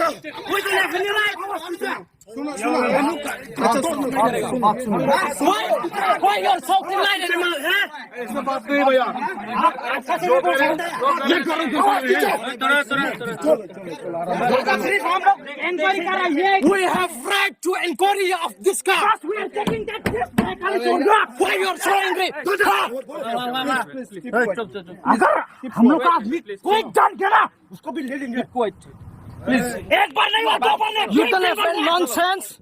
We don't have any right. Why you're talking like animal, huh? ऐसे बात नहीं भैया We have right to inquiry of this car. We are taking that. Why you're so angry? अगर हम लोग का आदमी कोई जान गया ना उसको भी ले लेंगे एक बार नहीं हुआ दो बार नहीं You don't have any nonsense.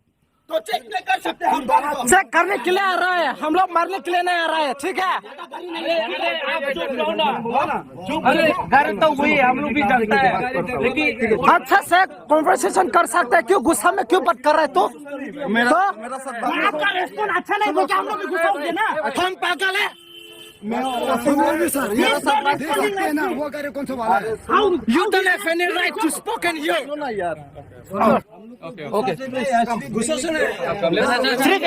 तो चेक नहीं कर सकते हम चेक करने के लिए आ रहा है हम लोग मारने के लिए नहीं आ रहा है ठीक है अरे घर तो वही हम लोग भी जानता है लेकिन अच्छा से कॉन्वर्सेशन कर सकते हैं क्यों गुस्सा में क्यों बात कर रहे तो आपका रेस्पॉन्स अच्छा नहीं तो क्या हम लोग भी गुस्सा होंगे ना हम पागल है सर मेरा सब बात दे सकते हैं ना वो करे कौन सा वाला है You don't have any right to speak in here. Okay सिर्फ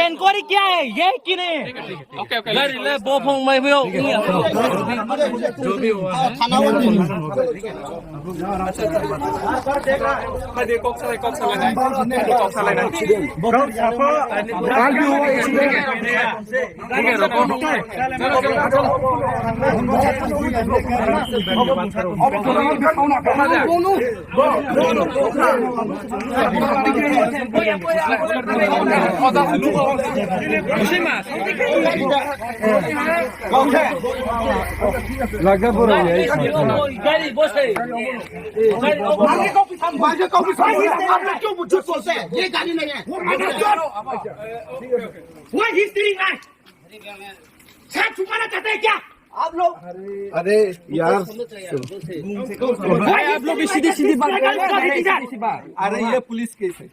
इंक्वायरी क्या है ये कि नहीं ओके ले बोफोंग मैं भी जो भी हुआ लगा पूरा यही गाड़ी बस है क्यों झूठ बोलते हैं ये गाड़ी नहीं है वो हिस्ट्री है साथ छुपाना चाहते हैं क्या आप लोग अरे यार आप लोग सीधी सीधी बात अरे ये पुलिस केस है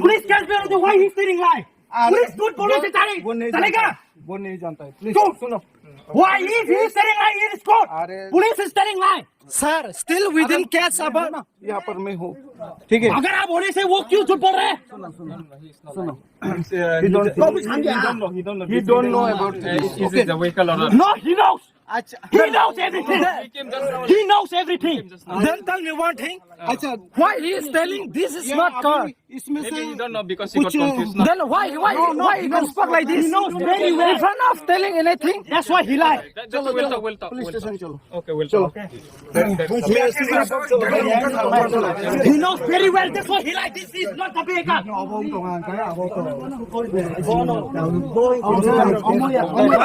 पुलिस केस में तो वही हिस्ट्री है पुलिस झूठ बोलने से चलेगा वो नहीं जानता है प्लीज सुनो Why is he telling lie in his court? Police is telling lie. Sir, still within case about. यहाँ पर मैं हूँ ठीक है अगर आप होने से वो क्यों झूठ बोल रहे हैं? सुनो he don't know about this. Is it the vehicle or not? No, he knows. He knows everything. He knows everything. Then tell me one thing. Why he is telling this is not car? इसमें से You don't know because he got confused. Then why he can speak like this? He knows very well. In front of telling anything, that's why he lied. Just we'll talk. Police station चलो Okay, we'll talk. He knows very well. That's why he lied. This is not the vehicle.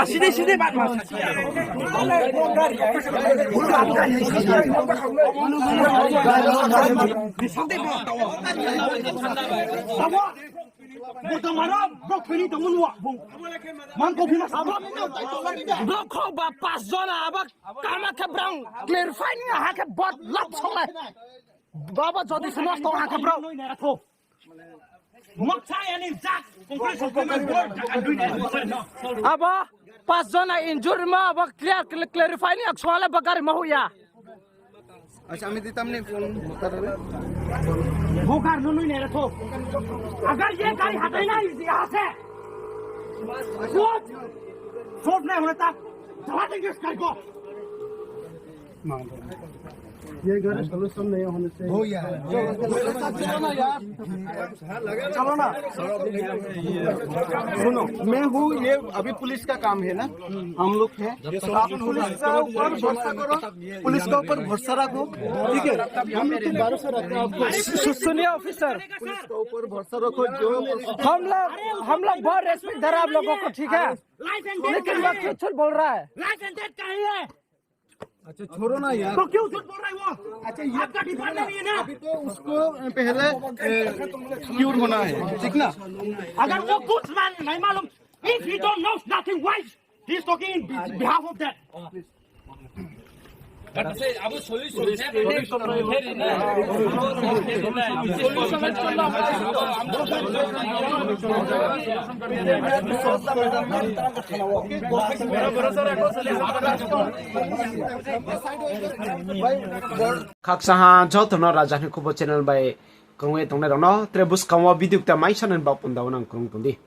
सीधे सीधे बात बाबा जति सुनोस् त उहाँको bro अब 5 जना इन्जुरीमा अब क्लियरिफाई नहीं अक्सुवाले बगारे महु या अच्छा मैं देता हमने फोन कर रहे वो कार नु नहीं रखो अगर ये गाड़ी हटाना यहाँ से सोच नहीं होने तक दबा देंगे इस गाड़ी को ये घर सोल्यूशन नहीं होने से हो यार चलो ना यार चलो ना सुनो मैं हूँ ये अभी पुलिस का काम है ना हम लोग हैं आप पुलिस का ऊपर भरोसा करो पुलिस का ऊपर भरोसा रखो ठीक है हम लोग भरोसा रखते हैं आपको सुनिए ऑफिसर पुलिस के ऊपर भरोसा रखो जो हम लोग बहुत रेस्पेक्ट दे रहे आप लोगों को ठीक है लेकिन वह क्यों झूठ बोल रहा है अच्छा छोड़ो ना यार तो क्यों झूठ बोल रहा है वो अच्छा ये आपका डिपार्टमेंट नहीं है ना अभी तो उसको पहले क्यूर होना है ठीक ना अगर वो कुछ नहीं मालूम if he don't know nothing why he is talking in behalf of that अब solution Kaksaha jotono rajani kubo channel by kongwe tongne rono trebus kamwa video ta mai chanen ba punda onang krong pundi